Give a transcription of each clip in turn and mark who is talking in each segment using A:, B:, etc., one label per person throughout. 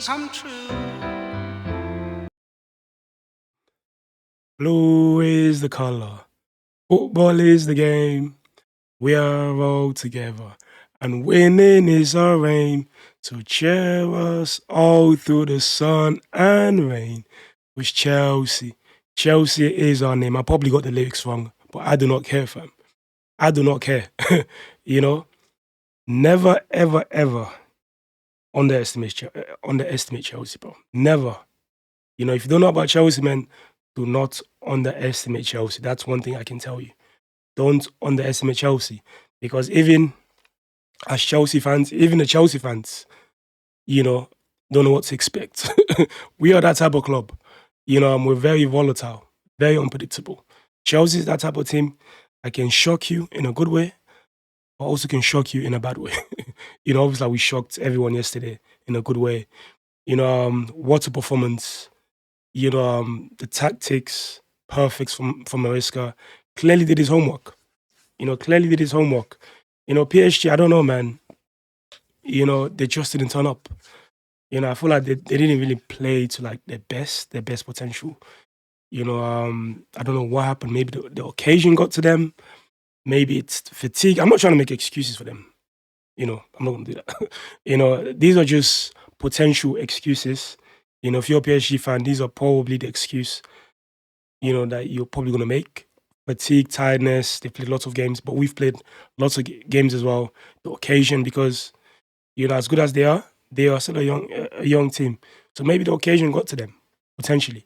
A: dreams come true.
B: Blue is the color, football is the game. We are all together, and winning is our aim. So cheer us all through the sun and rain. With Chelsea. Chelsea is our name. I probably got the lyrics wrong, but I do not care, fam. I do not care. you know, never, ever, ever underestimate Chelsea, bro. Never. If you don't know about Chelsea, man, do not underestimate Chelsea. That's one thing I can tell you. Don't underestimate Chelsea because even as Chelsea fans, even the Chelsea fans, you know, don't know what to expect. We are that type of club. And we're very volatile, very unpredictable. Chelsea is that type of team that can shock you in a good way, but also can shock you in a bad way. Obviously we shocked everyone yesterday in a good way. What a performance. The tactics, perfect from Mariska. Clearly did his homework. Clearly did his homework. PSG, I don't know, man. They just didn't turn up. I feel like they didn't really play to like their best potential. I don't know what happened. Maybe the occasion got to them. Maybe it's fatigue. I'm not trying to make excuses for them. I'm not gonna do that. These are just potential excuses. If you're a PSG fan, these are probably the excuse, that you're probably gonna make. Fatigue, tiredness, they played lots of games, but we've played lots of games as well. The occasion, because as good as they are still a young team. So maybe the occasion got to them, potentially.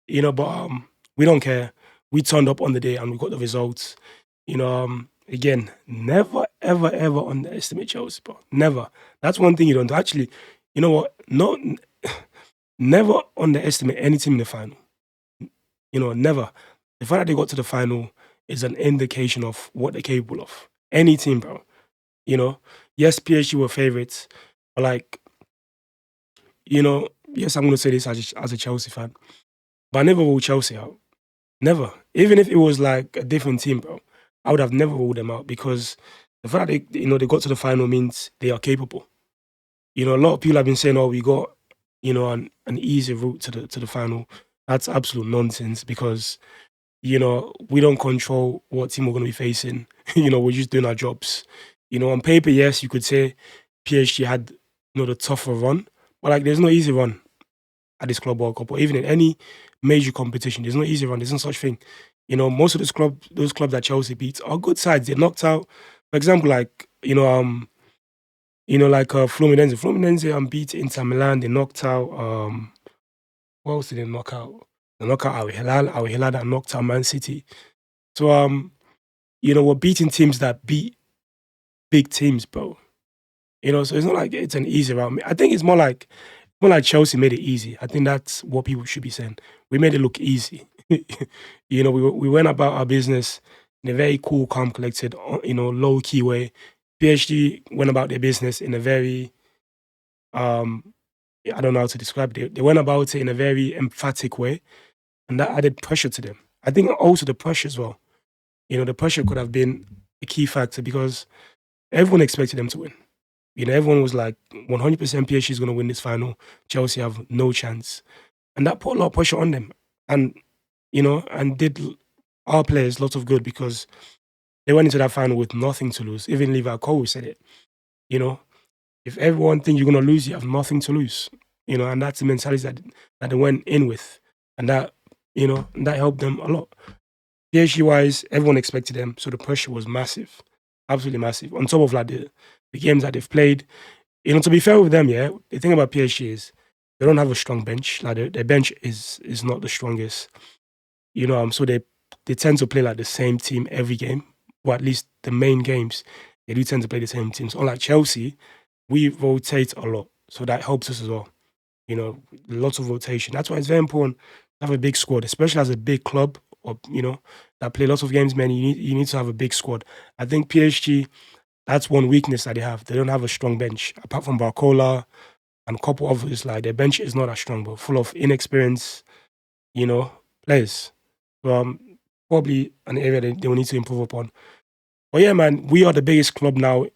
B: But we don't care. We turned up on the day and we got the results. Again, never, ever, ever underestimate Chelsea, bro. Never. That's one thing you don't do. Actually, you know what? No, never underestimate any team in the final. Never. The fact that they got to the final is an indication of what they're capable of. Any team, bro. Yes, PSG were favorites, but like, yes, I'm gonna say this as a Chelsea fan, but I never ruled Chelsea out. Never. Even if it was like a different team, bro, I would have never ruled them out because the fact that they got to the final means they are capable. A lot of people have been saying, "Oh, we got an easy route to the final." That's absolute nonsense because we don't control what team we're going to be facing. We're just doing our jobs. On paper, yes, you could say PSG had the tougher run, but like there's no easy run at this Club World Cup or even in any major competition. There's no easy run. There's no such thing. Most of those clubs that Chelsea beat are good sides. They're knocked out. For example, like Fluminense. Fluminense beat Inter Milan. They knocked out. What else did they knock out? They knocked out Al Hilal. Al Hilal that knocked out Man City. So we're beating teams that beat big teams, bro. So it's not like it's an easy round. I think it's more like Chelsea made it easy. I think that's what people should be saying. We made it look easy. We went about our business in a very cool, calm, collected, low key way. PSG went about their business in a very, I don't know how to describe it. They went about it in a very emphatic way, and that added pressure to them. I think also the pressure as well. The pressure could have been a key factor because everyone expected them to win. Everyone was like 100% PSG is going to win this final. Chelsea have no chance. And that put a lot of pressure on them. And, and did our players lots of good because they went into that final with nothing to lose. Even Levi Cole said it. If everyone thinks you're going to lose, you have nothing to lose. And that's the mentality that they went in with. And that, that helped them a lot. PSG wise, everyone expected them. So the pressure was massive. Absolutely massive. On top of like the games that they've played. To be fair with them, yeah, the thing about PSG is they don't have a strong bench. Like their bench is not the strongest. So they tend to play like the same team every game, or at least the main games. They do tend to play the same teams. Unlike Chelsea, we rotate a lot, so that helps us as well. Lots of rotation. That's why it's very important to have a big squad, especially as a big club or that play lots of games. Man, you need to have a big squad. I think PSG, that's one weakness that they have. They don't have a strong bench apart from Barcola and a couple others. Like their bench is not that strong, but full of inexperienced, players. So probably an area they will need to improve upon. But yeah, man, we are the biggest club now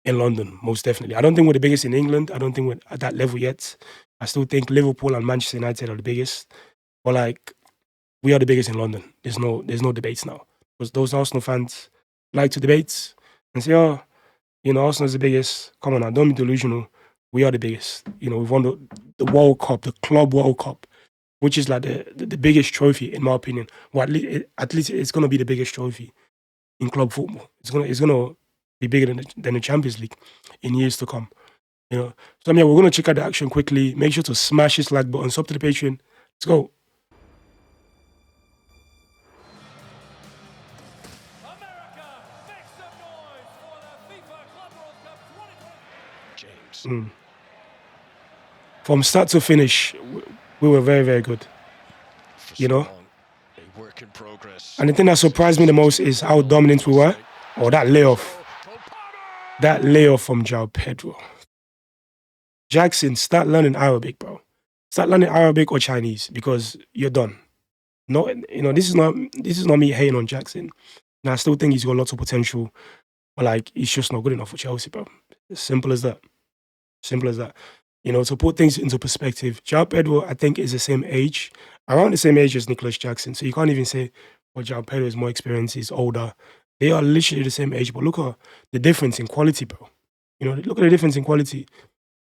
B: in London, most definitely. I don't think we're the biggest in England. I don't think we're at that level yet. I still think Liverpool and Manchester United are the biggest. But like, we are the biggest in London. There's no debates now. Because those Arsenal fans like to debate and say, oh, Arsenal's the biggest. Come on now, don't be delusional. We are the biggest. We've won the World Cup, the Club World Cup, which is like the biggest trophy, in my opinion. Well, at least it's going to be the biggest trophy in club football. It's gonna be bigger than the Champions League in years to come. So yeah, we're gonna check out the action quickly. Make sure to smash this like button, sub to the Patreon. Let's go. From start to finish, we were very, very good. And the thing that surprised me the most is how dominant we were. Oh, that layoff. That layoff from João Pedro. Jackson, start learning Arabic, bro. Start learning Arabic or Chinese because you're done. No, this is not me hating on Jackson. And I still think he's got lots of potential, but like he's just not good enough for Chelsea, bro. As simple as that. Simple as that. To put things into perspective, João Pedro, I think, is the same age, around the same age as Nicholas Jackson. So you can't even say, well, João Pedro is more experienced, he's older. They are literally the same age, but look at the difference in quality, bro. Look at the difference in quality.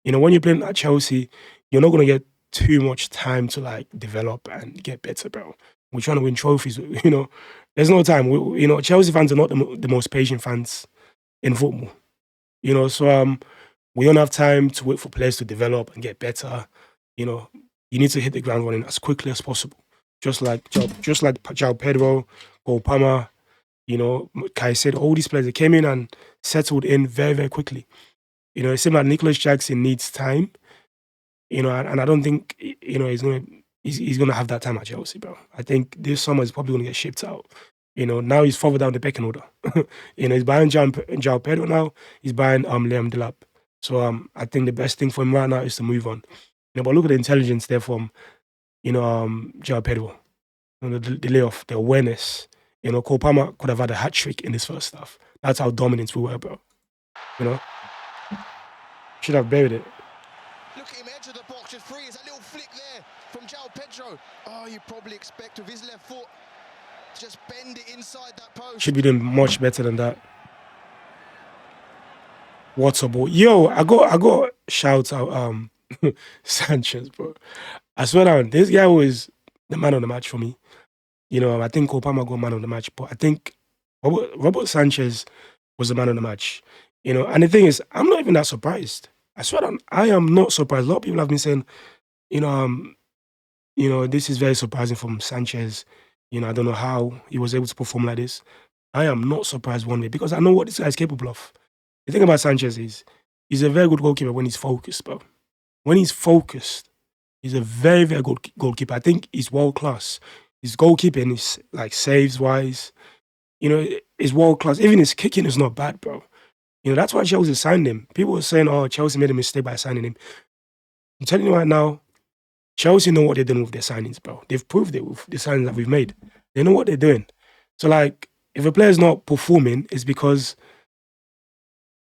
B: When you're playing at Chelsea, you're not going to get too much time to like develop and get better, bro. We're trying to win trophies, there's no time. Chelsea fans are not the most patient fans in football, so we don't have time to wait for players to develop and get better. You need to hit the ground running as quickly as possible. Just like João Pedro, Cole Palmer, Caicedo, all these players, they came in and settled in very, very quickly. It seems like Nicholas Jackson needs time, and I don't think, he's gonna have that time at Chelsea, bro. I think this summer he's probably gonna get shipped out. Now he's further down the pecking order. He's buying João Pedro now. He's buying Liam Delap. So I think the best thing for him right now is to move on. But look at the intelligence there from, João Pedro. The layoff, the awareness. Cole Palmer could have had a hat trick in this first half. That's how dominant we were, bro. Should have buried it.
A: Look at him enter the box, just free. It's a little flick there from João Pedro. Oh, you probably expect with his left foot, just bend it inside that post.
B: Should be doing much better than that. What's up, boy? Yo, I got shout out Sanchez, bro. I swear down, this guy was the man of the match for me. I think Cole Palmer got man of the match, but I think Robert Sanchez was the man of the match. And the thing is, I'm not even that surprised. I swear down, I am not surprised. A lot of people have been saying, this is very surprising from Sanchez. I don't know how he was able to perform like this. I am not surprised one way because I know what this guy is capable of. The thing about Sanchez is he's a very good goalkeeper when he's focused, bro. When he's focused, he's a very, very good goalkeeper. I think he's world class. His goalkeeping is like saves wise, is world class. Even his kicking is not bad, bro. That's why Chelsea signed him. People were saying, oh, Chelsea made a mistake by signing him. I'm telling you right now, Chelsea know what they're doing with their signings, bro. They've proved it with the signings that we've made. They know what they're doing. So like, if a player's not performing, it's because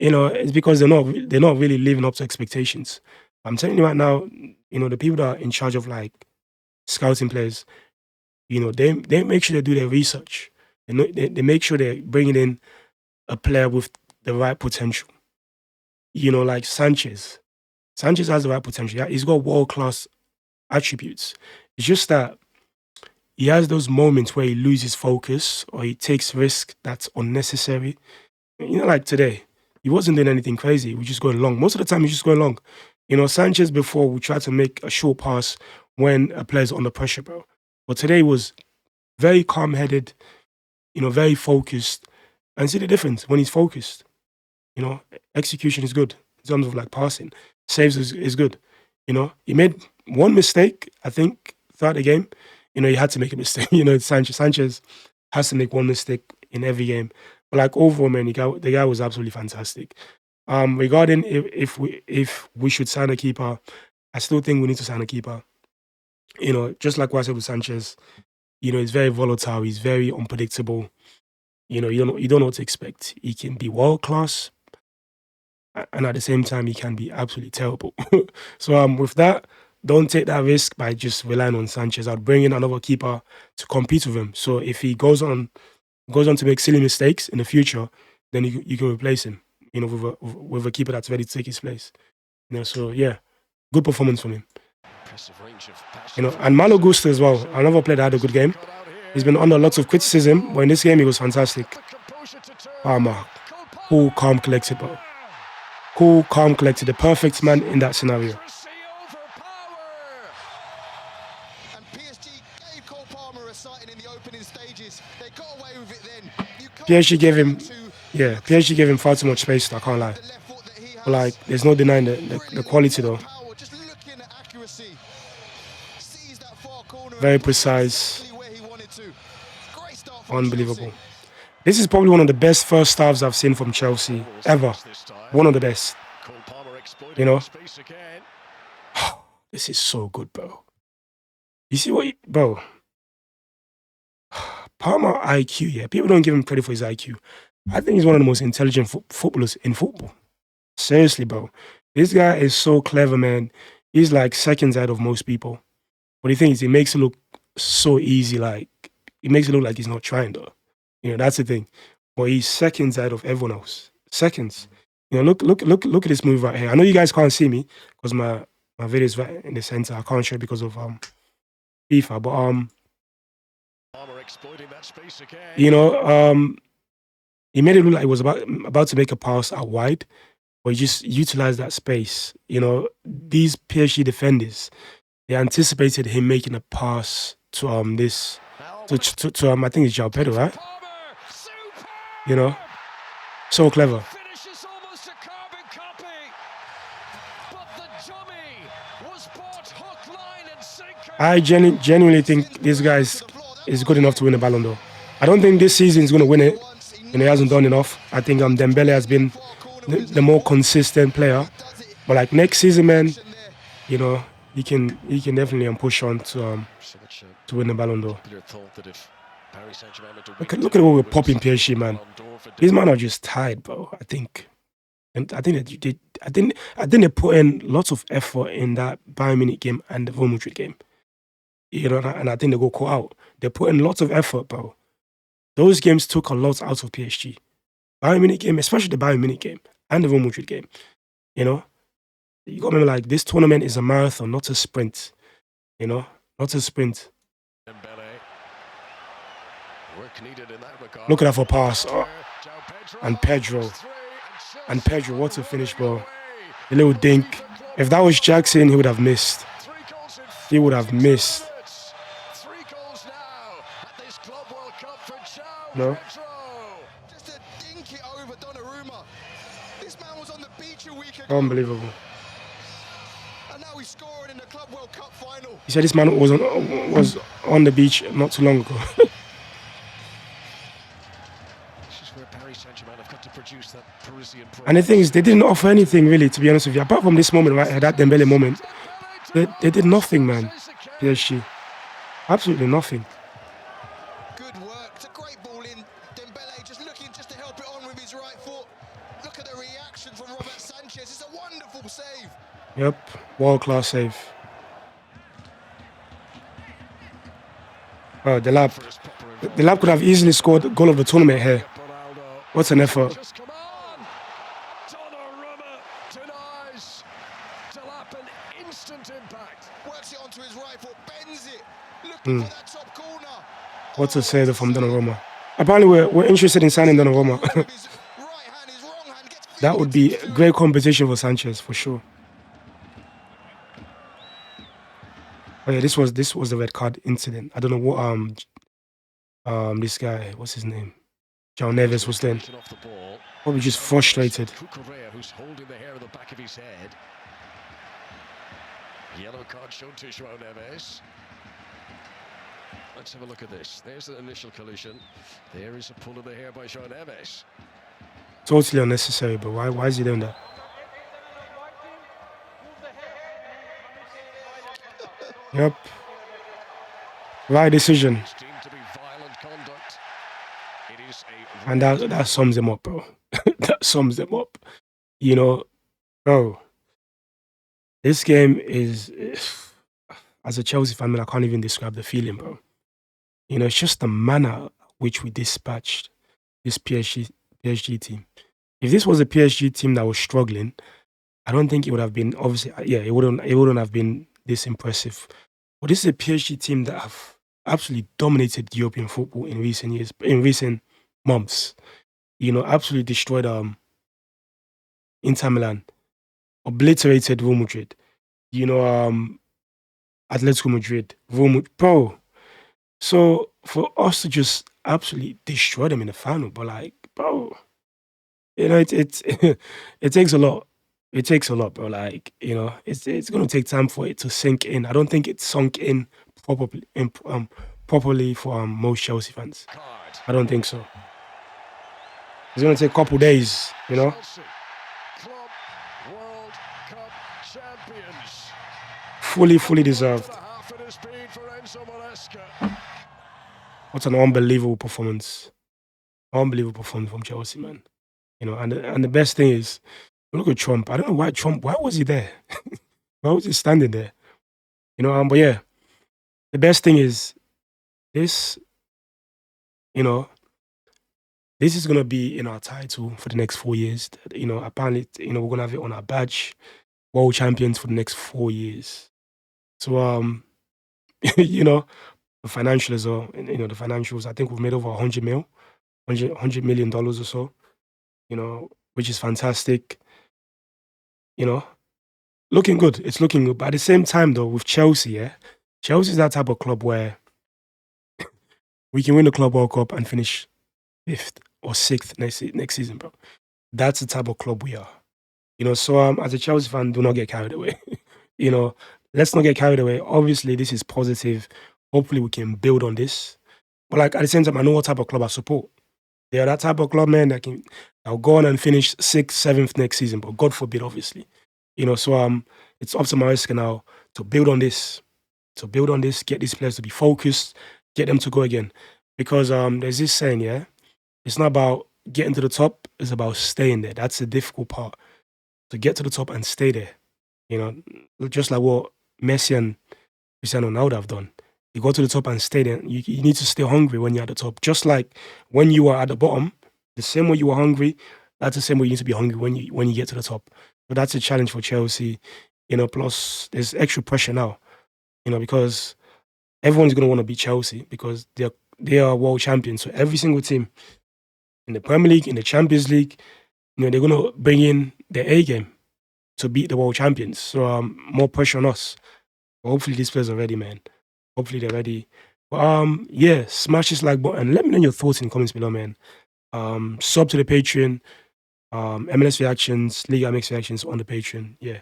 B: they're not really living up to expectations. I'm telling you right now, the people that are in charge of like scouting players, they make sure they do their research. They make sure they're bringing in a player with the right potential. Like Sanchez. Sanchez has the right potential. Yeah, he's got world-class attributes. It's just that he has those moments where he loses focus or he takes risk that's unnecessary. Like today, he wasn't doing anything crazy. He was just going long. Most of the time, he's just going long. Sanchez before would try to make a short pass when a player's under pressure, bro. But today was very calm-headed, very focused. And see the difference when he's focused. Execution is good in terms of like passing. Saves is good. He made one mistake, I think, throughout the game. He had to make a mistake. Sanchez has to make one mistake in every game. But like overall, man, the guy was absolutely fantastic. Regarding if we should sign a keeper, I still think we need to sign a keeper. Just like what I said with Sanchez, he's very volatile, he's very unpredictable. You don't know what to expect. He can be world class, and at the same time, he can be absolutely terrible. So with that, don't take that risk by just relying on Sanchez. I'd bring in another keeper to compete with him. So if he goes on to make silly mistakes in the future, then you can replace him, with a keeper that's ready to take his place. So yeah, good performance from him. And Malo Gusto as well, another player that had a good game. He's been under lots of criticism, but in this game he was fantastic. Palmer, cool, calm, collected, bro. Cool, calm, collected, the perfect man in that scenario.
A: And PSG gave Cole Palmer a sighting in the opening stages. They got away with it then.
B: PSG gave him far too much space, I can't lie. But like, there's no denying the quality though. Very precise. Unbelievable. This is probably one of the best first halves I've seen from Chelsea ever. One of the best. This is so good, bro. You see bro? Palmer IQ, yeah. People don't give him credit for his IQ. I think he's one of the most intelligent footballers in football. Seriously, bro. This guy is so clever, man. He's like seconds ahead of most people. But the thing is, he makes it look so easy. Like, it makes it look like he's not trying, though. That's the thing. But he's seconds ahead of everyone else. Seconds. Look at this move right here. I know you guys can't see me because my video is right in the center. I can't show it because of FIFA. But he made it look like he was about to make a pass out wide, but he just utilized that space. These PSG defenders, they anticipated him making a pass to I think it's João Pedro, right? So clever. I genuinely think this guy is good enough to win a Ballon d'Or. I don't think this season he's going to win it, and he hasn't done enough. I think Dembele has been the more consistent player. But like next season, man, he can definitely push on to win the Ballon d'Or. Look at what we're popping PSG, man. These men are just tired, bro. I think they put in lots of effort in that Bayern Munich game and the Real Madrid game. And I think they go caught out. They put in lots of effort, bro. Those games took a lot out of PSG. Bayern Munich game, especially the Bayern Munich game and the Real Madrid game. You got to remember, like, this tournament is a marathon, not a sprint. Not a sprint. Look at that for pass. Oh. And Pedro, what a finish, bro. A little dink. If that was Jackson, he would have missed. He would have missed. No? Unbelievable. He said this man was on the beach not too long ago. And the thing is, they didn't offer anything really, to be honest with you. Apart from this moment, right, that Dembele moment, they did nothing, man. PSG. Absolutely nothing.
A: Good work. It's a great ball in. Dembele just looking to help it on with his right foot. Look at the reaction from Robert Sanchez. It's a wonderful save.
B: Yep, world-class save. Oh, the lab could have easily scored the goal of the tournament here. What an effort. What a save from Donnarumma. Apparently, we're interested in signing Donnarumma. That would be great competition for Sanchez, for sure. Oh yeah, this was the red card incident. I don't know what this guy, what's his name? João Neves was then. Probably just frustrated. Who's holding the hair at the back of his head. Yellow card shown to João Neves. Let's have a look at this. There's the initial collision. There is a pull of the hair by João Neves. Totally unnecessary, but why is he doing that? Yep. Right decision. And that sums him up, bro. That sums him up. Bro. This game is as a Chelsea fan, man, I can't even describe the feeling, bro. You know, it's just the manner which we dispatched this PSG team. If this was a PSG team that was struggling, I don't think it would have been obviously. Yeah, it wouldn't have been this impressive. But this is a PSG team that have absolutely dominated European football in recent years, in recent months. You know, absolutely destroyed Inter Milan, obliterated Real Madrid. You know, Atletico Madrid, bro. So for us to just absolutely destroy them in the final, but like, bro, you know, it takes a lot. It takes a lot, bro. Like, you know, it's gonna take time for it to sink in. I don't think it sunk in properly for most Chelsea fans. I don't think so. It's gonna take a couple days, you know. Fully deserved. What an unbelievable performance! Unbelievable performance from Chelsea, man. You know, and the best thing is, look at Trump. I don't know why Trump. Why was he there? Why was he standing there? You know, but yeah, the best thing is this. You know, this is gonna be in our title for the next 4 years. You know, apparently, you know, we're gonna have it on our badge, world champions for the next 4 years. So, you know, the financial as well. You know, the financials. I think we've made over 100 million dollars or so. You know, which is fantastic. You know, looking good. It's looking good. But at the same time, though, with Chelsea, yeah, Chelsea's that type of club where we can win the Club World Cup and finish fifth or sixth next season, bro. That's the type of club we are. You know, so as a Chelsea fan, do not get carried away. You know, let's not get carried away. Obviously, this is positive. Hopefully, we can build on this. But like at the same time, I know what type of club I support. They are that type of club, man, that'll go on and finish sixth, seventh next season. But God forbid, obviously. You know, so it's up to Maresca now to build on this. To build on this, get these players to be focused, get them to go again. Because there's this saying, yeah, it's not about getting to the top, it's about staying there. That's the difficult part. To get to the top and stay there. You know, just like what Messi and Cristiano Ronaldo have done. You go to the top and stay there. You need to stay hungry when you're at the top. Just like when you are at the bottom, the same way you were hungry, that's the same way you need to be hungry when you get to the top. So that's a challenge for Chelsea. You know, plus there's extra pressure now. You know, because everyone's gonna want to beat Chelsea because they are world champions. So every single team in the Premier League, in the Champions League, you know, they're gonna bring in their A game to beat the world champions. So more pressure on us. But hopefully these players are ready, man. Hopefully they're ready. But yeah, smash this like button. Let me know your thoughts in the comments below, man. Sub to the Patreon. MLS reactions, Liga MX reactions on the Patreon. Yeah.